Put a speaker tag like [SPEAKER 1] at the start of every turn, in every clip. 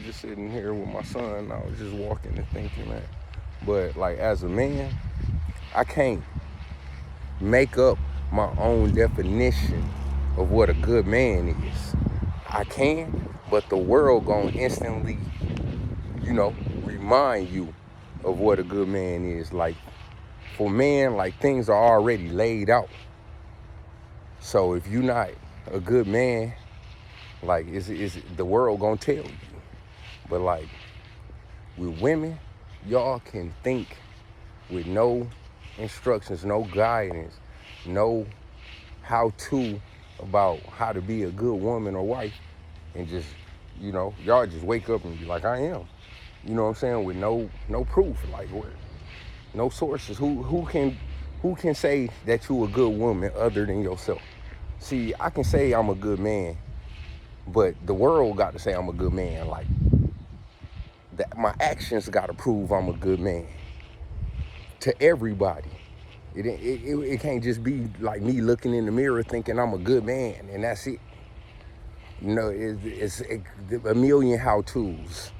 [SPEAKER 1] just sitting here with my son. I was just walking and thinking, man. But like as a man, I can't make up my own definition of what a good man is. I can, but the world gonna instantly, remind you of what a good man is. Like for men, like things are already laid out. So if you're not a good man, like is the world gonna tell you. But like with women, y'all can think with no instructions, no guidance, no how-to about how to be a good woman or wife, and just, y'all just wake up and be like, I am. You know what I'm saying? With no proof, like what? No sources. Who can say that you a good woman other than yourself? See, I can say I'm a good man, but the world got to say I'm a good man. Like that, my actions got to prove I'm a good man to everybody. It can't just be like me looking in the mirror thinking I'm a good man and that's it. No, it's a million how-tos.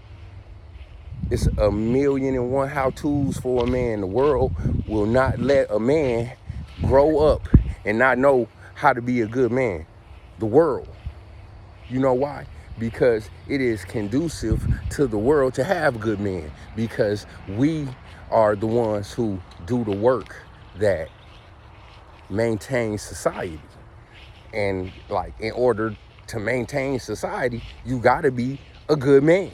[SPEAKER 1] It's a million and one how-tos for a man. The world will not let a man grow up and not know how to be a good man. The world. You know why? Because it is conducive to the world to have good men. Because we are the ones who do the work that maintains society. And like in order to maintain society, you gotta be a good man.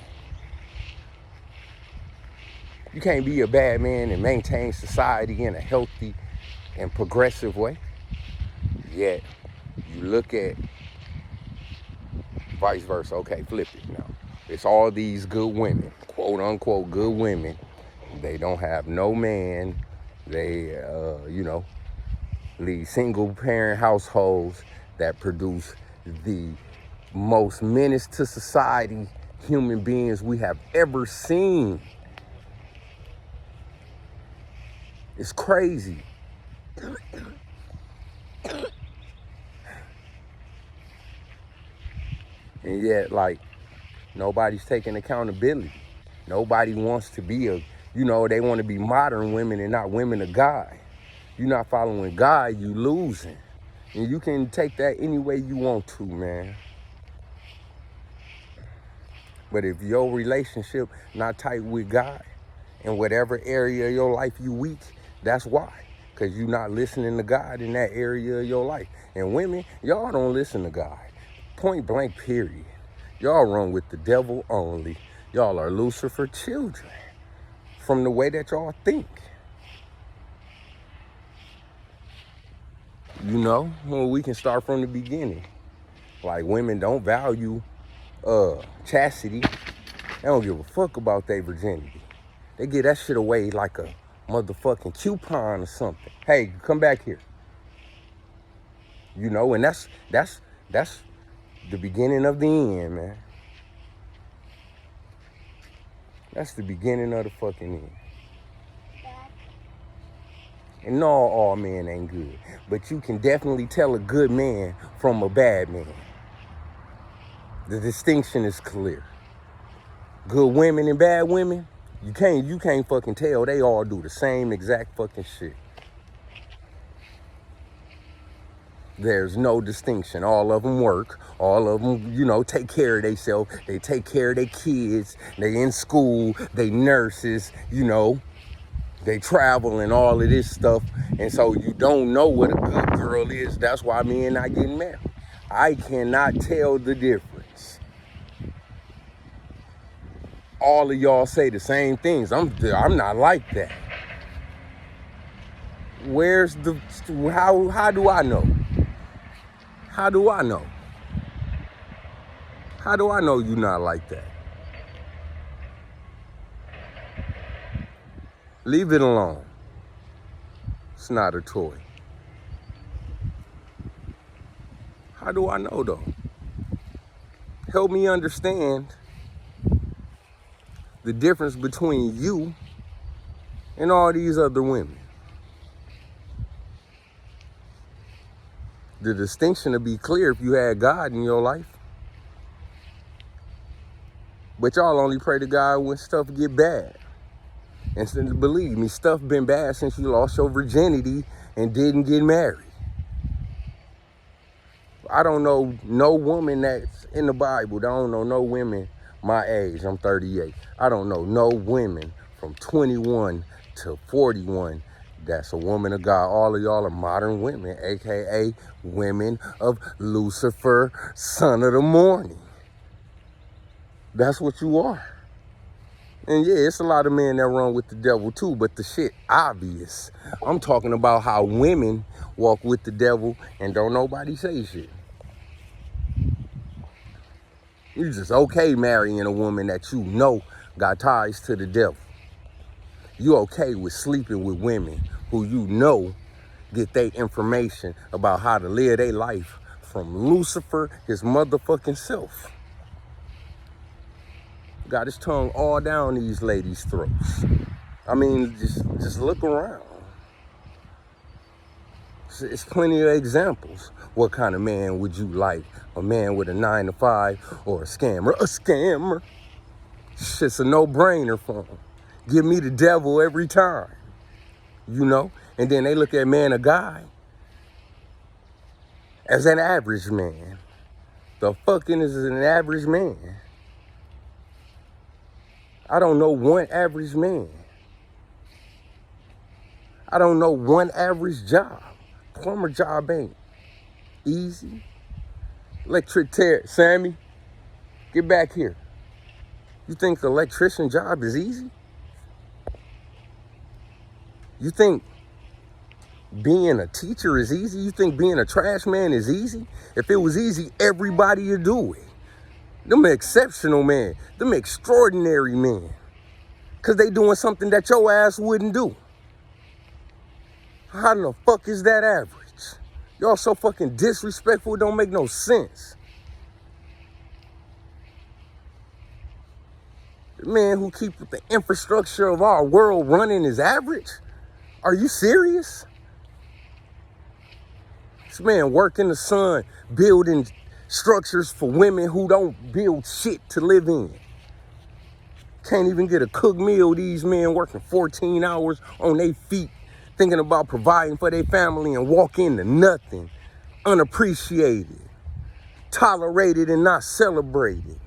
[SPEAKER 1] You can't be a bad man and maintain society in a healthy and progressive way. Yet you look at vice versa. Okay, flip it now. It's all these good women, quote unquote good women. They don't have no man. They, lead single parent households that produce the most menace to society human beings we have ever seen. It's crazy. And yet, like, nobody's taking accountability. Nobody wants to be they want to be modern women and not women of God. You're not following God, you losing. And you can take that any way you want to, man. But if your relationship not tight with God, in whatever area of your life you weak, that's why. Because you're not listening to God in that area of your life. And women, y'all don't listen to God. Point blank, period. Y'all run with the devil only. Y'all are Lucifer children from the way that y'all think. Well, we can start from the beginning. Like women don't value chastity. They don't give a fuck about their virginity. They give that shit away like a motherfucking coupon or something. Hey, come back here. And that's the beginning of the end, man. That's the beginning of the fucking end. And no, all men ain't good. But you can definitely tell a good man from a bad man. The distinction is clear. Good women and bad women, you can't fucking tell. They all do the same exact fucking shit. There's no distinction. All of them work. All of them, take care of themselves. They take care of their kids. They in school. They nurses, They travel and all of this stuff. And so you don't know what a good girl is. That's why men not getting married. I cannot tell the difference. All of y'all say the same things. I'm not like that. Where's how do I know? How do I know? How do I know you're not like that? Leave it alone. It's not a toy. How do I know though? Help me understand the difference between you and all these other women. The distinction would be clear if you had God in your life. But y'all only pray to God when stuff get bad. And believe me, stuff been bad since you lost your virginity and didn't get married. I don't know no woman that's in the Bible. I don't know no women my age. I'm 38. I don't know no women from 21 to 41 that's a woman of God. All of y'all are modern women, a.k.a. women of Lucifer, son of the morning. That's what you are. And yeah, it's a lot of men that run with the devil too, but the shit obvious. I'm talking about how women walk with the devil and don't nobody say shit. You just okay marrying a woman that you know got ties to the devil. You okay with sleeping with women who you know get their information about how to live their life from Lucifer, his motherfucking self. Got his tongue all down these ladies' throats. I mean, just look around. It's plenty of examples. What kind of man would you like? A man with a 9-to-5 or a scammer? A scammer. Shit's a no-brainer for them. Give me the devil every time, you know? And then they look at man of God as an average man. The fucking is an average man. I don't know one average man. I don't know one average job. Plumber job ain't easy. Electric tear, Sammy, get back here. You think the electrician job is easy? You think being a teacher is easy? You think being a trash man is easy? If it was easy, everybody would do it. Them exceptional men, them extraordinary men. Because they doing something that your ass wouldn't do. How in the fuck is that average? Y'all so fucking disrespectful, it don't make no sense. The man who keeps the infrastructure of our world running is average? Are you serious? This man work in the sun, building structures for women who don't build shit to live in. Can't even get a cooked meal. These men working 14 hours on their feet, thinking about providing for their family and walk into nothing, unappreciated, tolerated and not celebrated.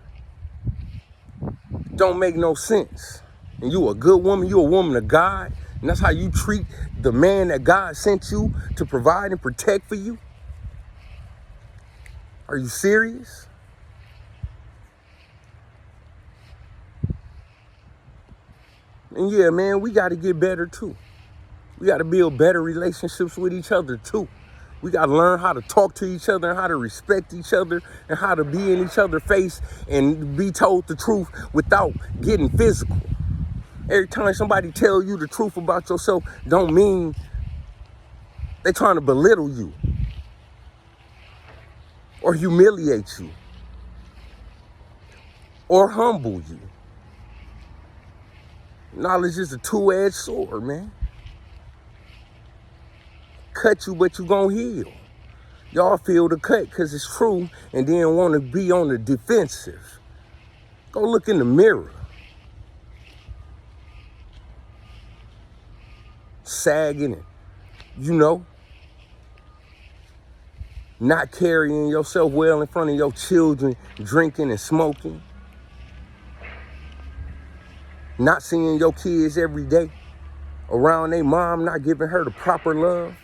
[SPEAKER 1] Don't make no sense. And you a good woman, you a woman of God, and that's how you treat the man that God sent you to provide and protect for you? Are you serious? And yeah, man, we got to get better too. We got to build better relationships with each other too. We got to learn how to talk to each other and how to respect each other and how to be in each other's face and be told the truth without getting physical. Every time somebody tell you the truth about yourself, don't mean they trying to belittle you or humiliate you or humble you. Knowledge is a two-edged sword, man. Cut you, but you gonna heal. Y'all feel the cut because it's true and then want to be on the defensive. Go look in the mirror. Sagging and, you know, not carrying yourself well in front of your children, drinking and smoking. Not seeing your kids every day around their mom, not giving her the proper love.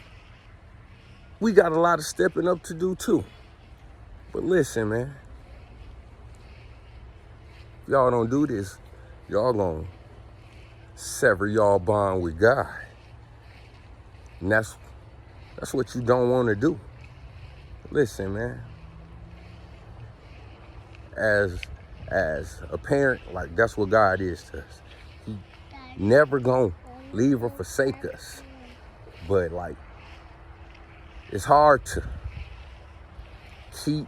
[SPEAKER 1] We got a lot of stepping up to do too. But listen, man, if y'all don't do this, y'all gonna sever y'all bond with God. And that's what you don't want to do. Listen, man, as a parent, like that's what God is to us. He never gonna leave or forsake us. But like, it's hard to keep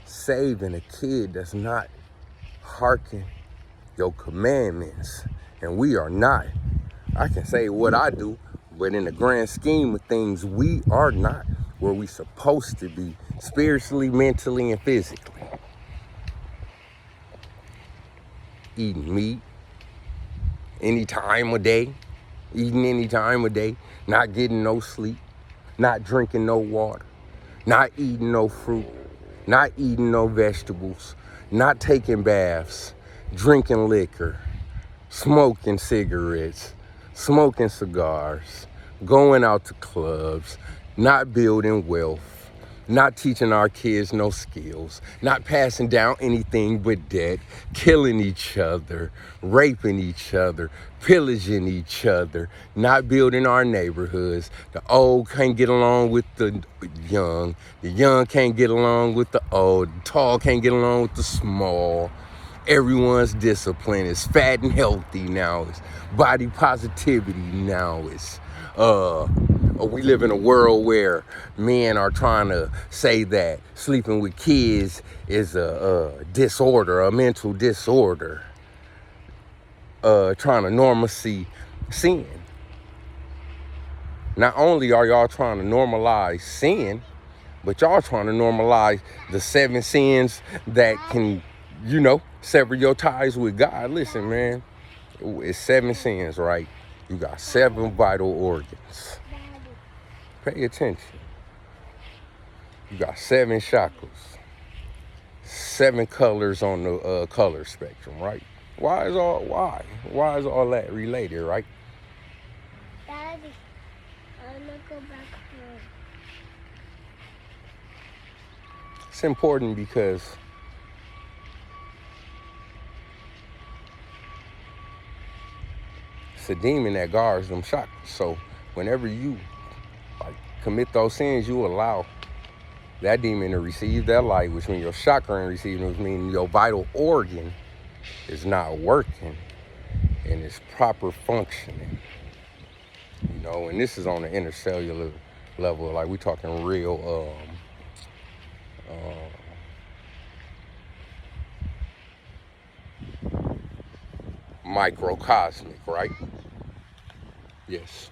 [SPEAKER 1] saving a kid that's not hearkening your commandments. And we are not. I can say what I do, but in the grand scheme of things, we are not where we supposed to be spiritually, mentally, and physically. eating meat any time of day, eating any time of day, not getting no sleep, not drinking no water, not eating no fruit, not eating no vegetables, not taking baths, drinking liquor, smoking cigarettes, smoking cigars, going out to clubs, not building wealth, not teaching our kids no skills, not passing down anything but debt, killing each other, raping each other, pillaging each other, not building our neighborhoods. The old can't get along with the young can't get along with the old, the tall can't get along with the small. Everyone's discipline is fat and healthy now. It's body positivity now. It's we live in a world where men are trying to say that sleeping with kids is a disorder, a mental disorder. Trying to normalcy sin. Not only are y'all trying to normalize sin, but y'all trying to normalize the 7 sins that can, sever your ties with God. Listen, man, it's 7 sins, right? You got 7 vital organs. Pay attention. You got 7 chakras, 7 colors on the color spectrum, right? Why is all that related, right?
[SPEAKER 2] Daddy, I wanna go back home.
[SPEAKER 1] It's important because it's a demon that guards them chakras. So whenever you commit those sins, you allow that demon to receive that light, which means your chakra ain't receiving, which means your vital organ is not working and it's proper functioning. And this is on the intercellular level, like we talking real microcosmic, right? Yes.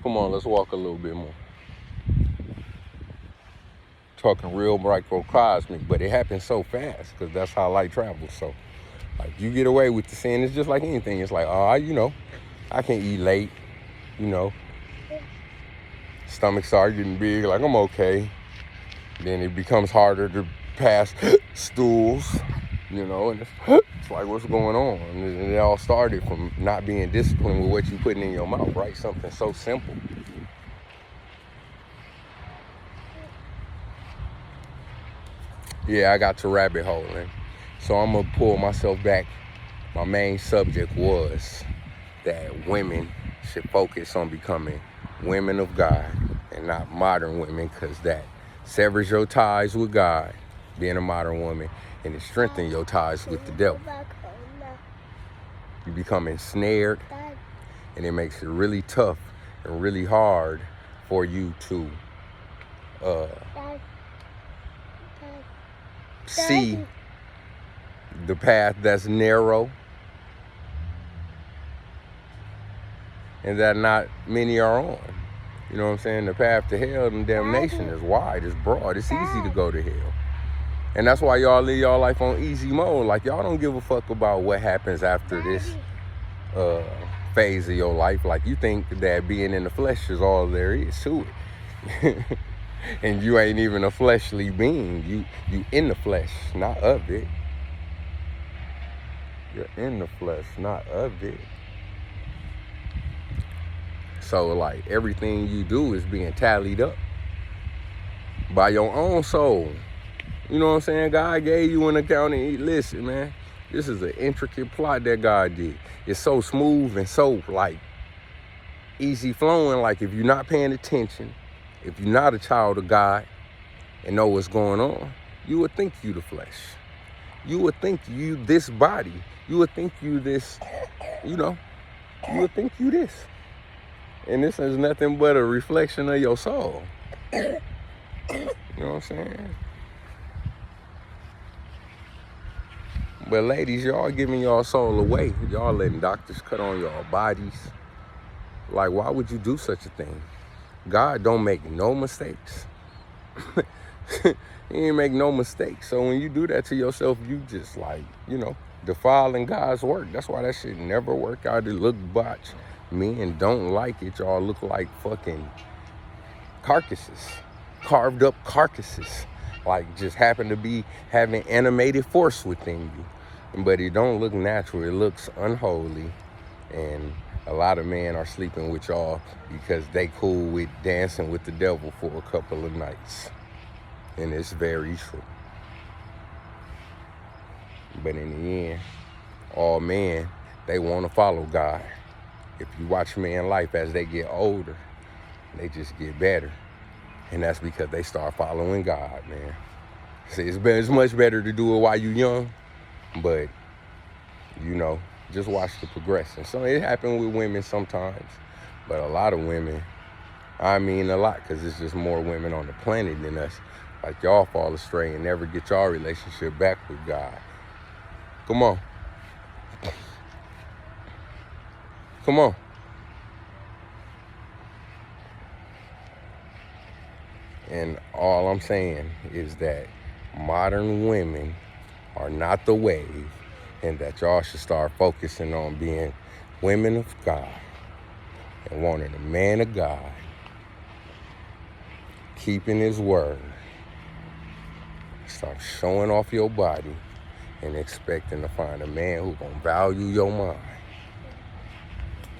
[SPEAKER 1] Come on, let's walk a little bit more. Talking real microcosmic, but it happens so fast because that's how light travels. So, you get away with the sin. It's just like anything. It's like, I can eat late. Stomach start getting big. Like, I'm okay. Then it becomes harder to pass stools. And it's like, what's going on? And it all started from not being disciplined with what you're putting in your mouth, right? Something so simple. Yeah, I got to rabbit holing. So I'm going to pull myself back. My main subject was that women should focus on becoming women of God and not modern women, because that severs your ties with God, being a modern woman, and it strengthens your ties with the devil. You become ensnared, and it makes it really tough and really hard for you to see the path that's narrow and that not many are on. You know what I'm saying? The path to hell and damnation is wide, it's broad, it's easy to go to hell. And that's why y'all live y'all life on easy mode. Like, y'all don't give a fuck about what happens after this phase of your life. Like, you think that being in the flesh is all there is to it. And you ain't even a fleshly being. You in the flesh, not of it. You're in the flesh, not of it. So, everything you do is being tallied up by your own soul. You know what I'm saying? God gave you an account, and listen, man, this is an intricate plot that God did. It's so smooth and so, easy flowing. Like, if you're not paying attention, if you're not a child of God and know what's going on, you would think you the flesh. You would think you this body. You would think you this, you would think you this. And this is nothing but a reflection of your soul. You know what I'm saying? But ladies, y'all giving y'all soul away. Y'all letting doctors cut on y'all bodies. Like, why would you do such a thing? God don't make no mistakes. He ain't make no mistakes. So when you do that to yourself, you just like, defiling God's work. That's why that shit never work out. It look botched. Men don't like it. Y'all look like fucking carcasses, carved up carcasses. Like just happen to be having animated force within you. But it don't look natural. It looks unholy. And a lot of men are sleeping with y'all because they cool with dancing with the devil for a couple of nights. And it's very true. But in the end, all men, they want to follow God. If you watch men life as they get older, they just get better. And that's because they start following God, man. See, it's much better to do it while you're young, but, just watch the progression. So it happens with women sometimes, but a lot of women, I mean a lot, because it's just more women on the planet than us. Like y'all fall astray and never get y'all relationship back with God. Come on. Come on. And all I'm saying is that modern women are not the wave, and that y'all should start focusing on being women of God and wanting a man of God, keeping his word. Stop showing off your body and expecting to find a man who's gonna value your mind.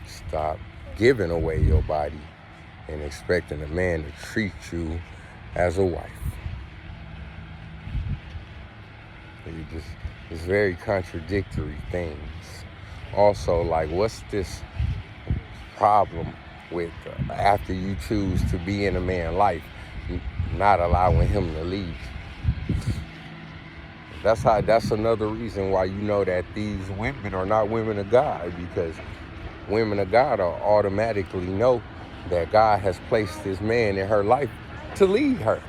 [SPEAKER 1] Stop giving away your body and expecting a man to treat you as a wife. It's very contradictory things. Also, like, what's this problem with after you choose to be in a man's life, not allowing him to leave? That's another reason why you know that these women are not women of God, because women of God are automatically know that God has placed this man in her life to lead her.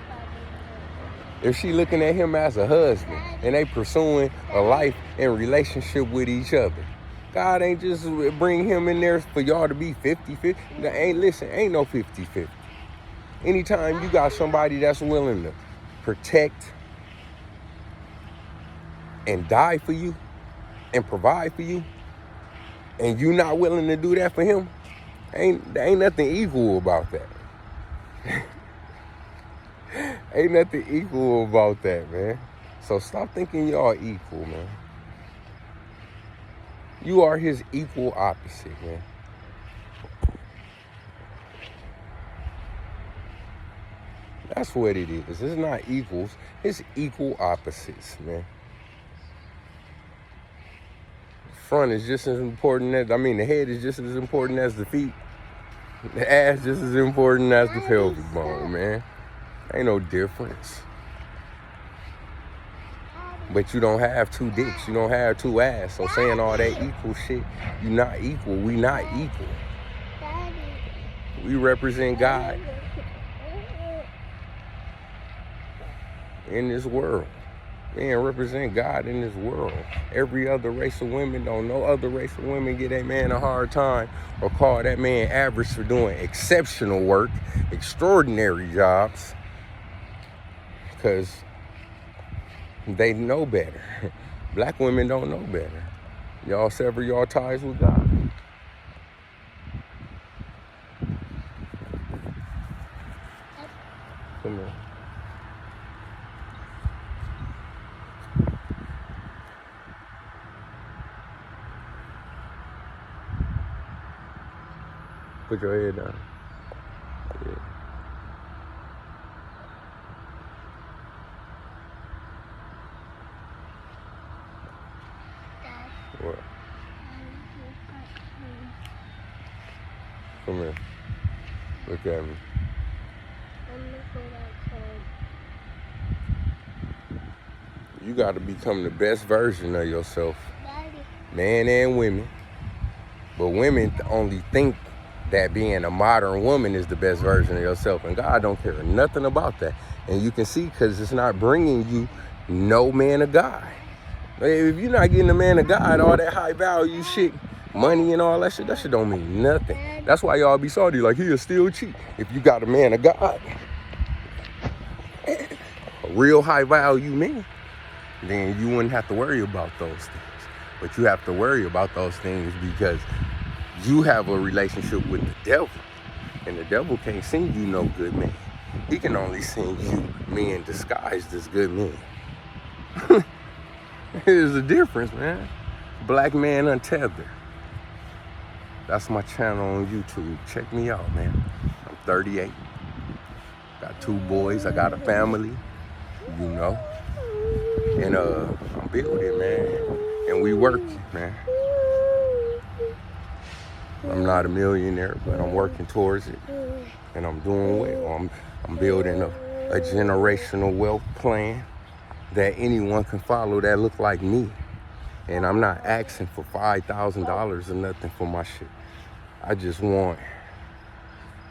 [SPEAKER 1] If she looking at him as a husband and they pursuing a life and relationship with each other, God ain't just bring him in there for y'all to be 50-50. Ain't no 50-50. Anytime you got somebody that's willing to protect and die for you and provide for you, and you not willing to do that for him, there ain't nothing equal about that. Ain't nothing equal about that, man. So stop thinking y'all equal, man. You are his equal opposite, man. That's what it is. It's not equals. It's equal opposites, man. Front is just as important the head is just as important as the feet. The ass just as important as the pelvic bone, man. Ain't no difference. But you don't have two dicks. You don't have two ass. So saying all that equal shit, you not equal. We not equal. We represent God in this world. Man, represent God in this world. Every other race of women don't know. Other race of women give that man a hard time or call that man average for doing exceptional work, extraordinary jobs, because they know better. Black women don't know better. Y'all sever y'all ties with God. Come on. Put your head down. Yeah. What? Come here. Look at me. You got to become the best version of yourself, man and women. But women only think that being a modern woman is the best version of yourself, and God don't care nothing about that. And you can see, because it's not bringing you no man of God. If you're not getting a man of God, all that high value shit, money and all that shit don't mean nothing. That's why y'all be salty, like he'll still cheat if you got a man of God. real high value men, then you wouldn't have to worry about those things. But you have to worry about those things because you have a relationship with the devil. And the devil can't send you no good man. He can only send you men disguised as good men. There's a difference, man. Black Man Untethered. That's my channel on YouTube. Check me out, man. I'm 38. Got 2 boys. I got a family, you know. And I'm building, man. And we working, man. I'm not a millionaire, but I'm working towards it. And I'm doing well. I'm building a generational wealth plan that anyone can follow that look like me. And I'm not asking for $5,000 or nothing for my shit. I just want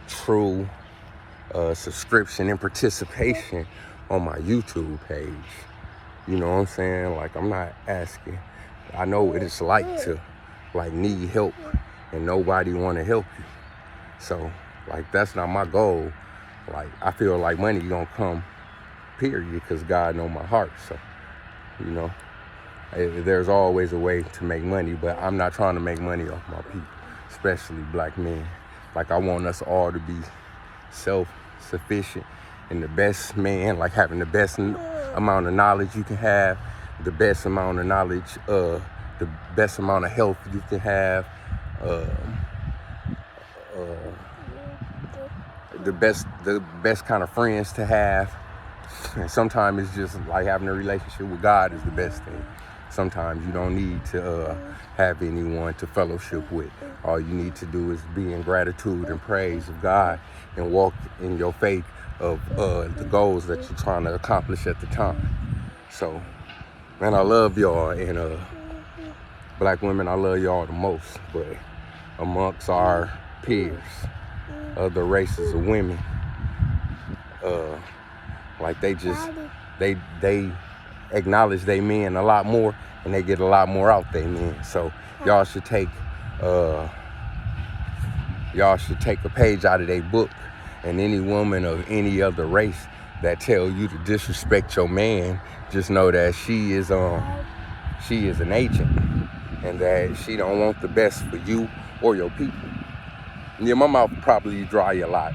[SPEAKER 1] true subscription and participation on my YouTube page. You know what I'm saying? Like, I'm not asking. I know what it's like to need help and nobody want to help you. So, like, that's not my goal. Like, I feel like money gonna come, period, because God know my heart. So, you know, there's always a way to make money, but I'm not trying to make money off my people, especially black men. Like, I want us all to be self-sufficient and the best man, like having the best amount of knowledge you can have, the best amount of knowledge, the best amount of health you can have, the best kind of friends to have. And sometimes it's just like having a relationship with God is the best thing. Sometimes you don't need to have anyone to fellowship with. All you need to do is be in gratitude and praise of God and walk in your faith of the goals that you're trying to accomplish at the time. So, man, I love y'all, and black women, I love y'all the most. But amongst our peers, other races of women, like they acknowledge they men a lot more, and they get a lot more out they men. So y'all should take a page out of their book. And any woman of any other race that tell you to disrespect your man, just know that she is an agent, and that she don't want the best for you or your people. Yeah, my mouth probably dry a lot.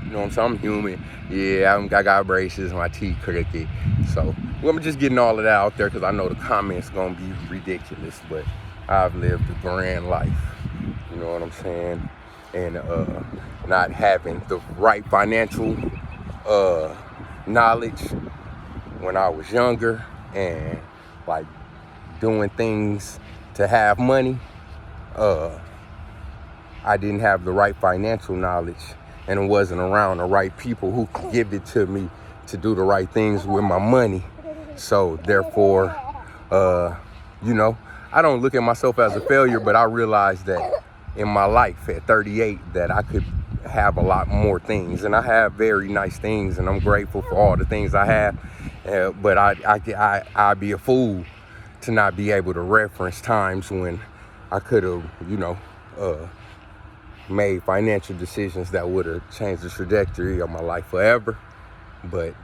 [SPEAKER 1] You know what I'm saying? I'm human. Yeah, I got braces, my teeth crooked. So I'm just getting all of that out there because I know the comments gonna be ridiculous, but I've lived a grand life. You know what I'm saying? And not having the right financial knowledge when I was younger, and like doing things to have money, I didn't have the right financial knowledge, and it wasn't around the right people who could give it to me to do the right things with my money. So therefore, you know, I don't look at myself as a failure, but I realized that in my life at 38 that I could have a lot more things, and I have very nice things, and I'm grateful for all the things I have. But I'd be a fool to not be able to reference times when I could have, you know, made financial decisions that would have changed the trajectory of my life forever. But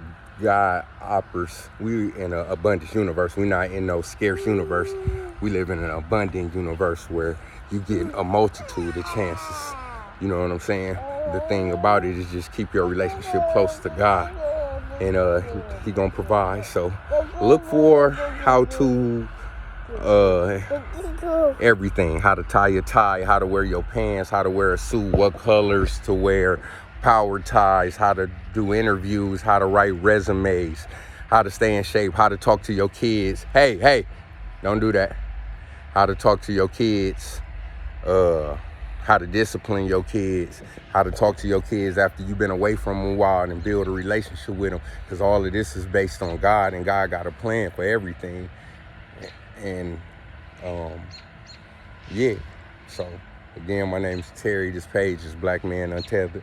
[SPEAKER 1] God offers, we in an abundant universe. We're not in no scarce universe. We live in an abundant universe where you get a multitude of chances. You know what I'm saying? The thing about it is just keep your relationship close to God, and He gonna provide. So look for how to everything, how to tie your tie, how to wear your pants, how to wear a suit, what colors to wear, power ties, how to do interviews, how to write resumes, how to stay in shape, how to talk to your kids. Hey, don't do that. How to talk to your kids, how to discipline your kids, how to talk to your kids after you've been away from them a while and build a relationship with them, because all of this is based on God, and God got a plan for everything. And yeah, so again, my name is Terry. This page is Black Man Untethered.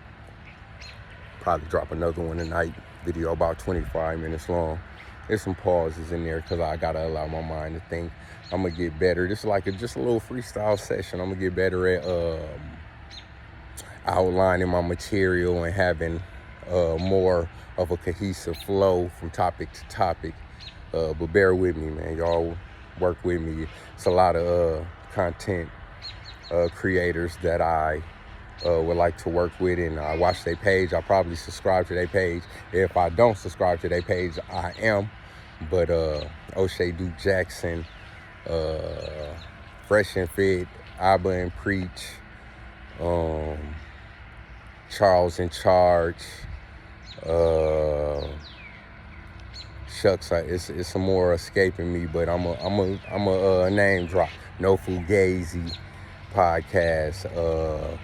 [SPEAKER 1] Probably drop another one tonight. Video about 25 minutes long. There's some pauses in there because I gotta allow my mind to think. I'm gonna get better. This is like just a little freestyle session. I'm gonna get better at outlining my material and having more of a cohesive flow from topic to topic. But bear with me, man. Y'all work with me. It's a lot of content creators that I would like to work with, and I watch their page. I probably subscribe to their page. If I don't subscribe to their page, I am. But O'Shea Duke Jackson, Fresh and Fit, Abba and Preach, Charles in Charge, shucks, it's some more escaping me, but I'm a name drop. No Fugazi podcast,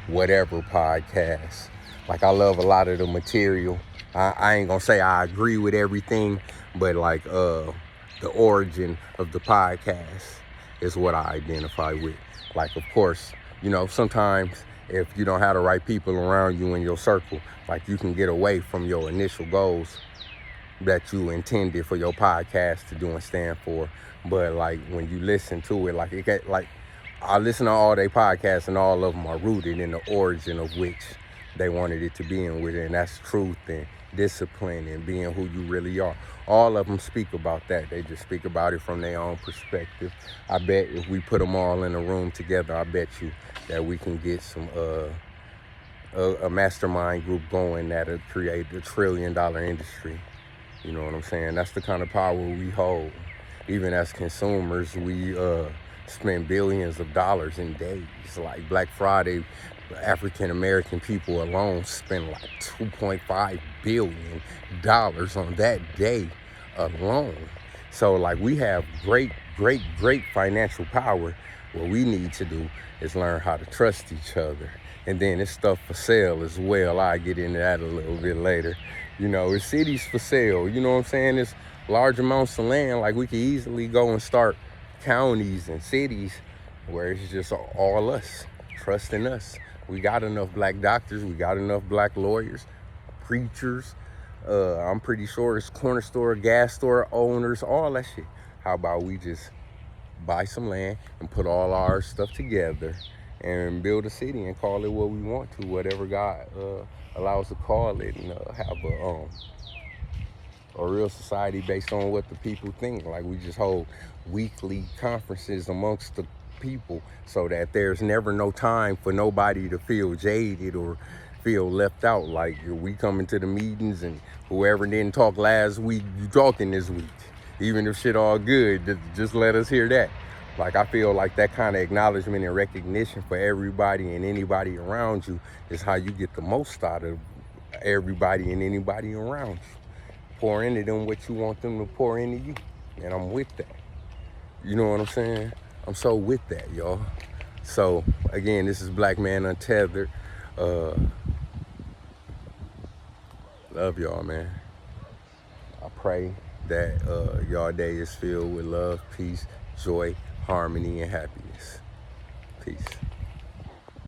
[SPEAKER 1] whatever podcast. Like, I love a lot of the material. I ain't gonna say I agree with everything, but like the origin of the podcast is what I identify with. Like, of course, you know, sometimes if you don't have the right people around you in your circle, like, you can get away from your initial goals that you intended for your podcast to do and stand for. But like, when you listen to it, like, it get like, I listen to all their podcasts, and all of them are rooted in the origin of which they wanted it to be in with it, and that's truth and discipline and being who you really are. All of them speak about that. They just speak about it from their own perspective. I bet if we put them all in a room together, I bet you that we can get some a mastermind group going that'll create a $1 trillion industry. You know what I'm saying? That's the kind of power we hold. Even as consumers, we spend billions of dollars in days. Like Black Friday, African American people alone spend like $2.5 billion on that day alone. So like, we have great financial power. What we need to do is learn how to trust each other. And then it's stuff for sale as well. I'll get into that a little bit later. You know, it's cities for sale. You know what I'm saying? It's large amounts of land. Like, we could easily go and start counties and cities where it's just all us, trusting us. We got enough black doctors. We got enough black lawyers, preachers. I'm pretty sure it's corner store, gas store owners, all that shit. How about we just buy some land and put all our stuff together and build a city and call it what we want to, whatever God allows to call it, and have a real society based on what the people think. Like, we just hold weekly conferences amongst the people so that there's never no time for nobody to feel jaded or feel left out. Like, we come into the meetings, and whoever didn't talk last week, you talking this week. Even if shit all good, just let us hear that. Like, I feel like that kind of acknowledgement and recognition for everybody and anybody around you is how you get the most out of everybody and anybody around you. Pour into them what you want them to pour into you. And I'm with that. You know what I'm saying? I'm so with that, y'all. So, again, this is Black Man Untethered. Love y'all, man. I pray that y'all day is filled with love, peace, joy, harmony, and happiness. Peace.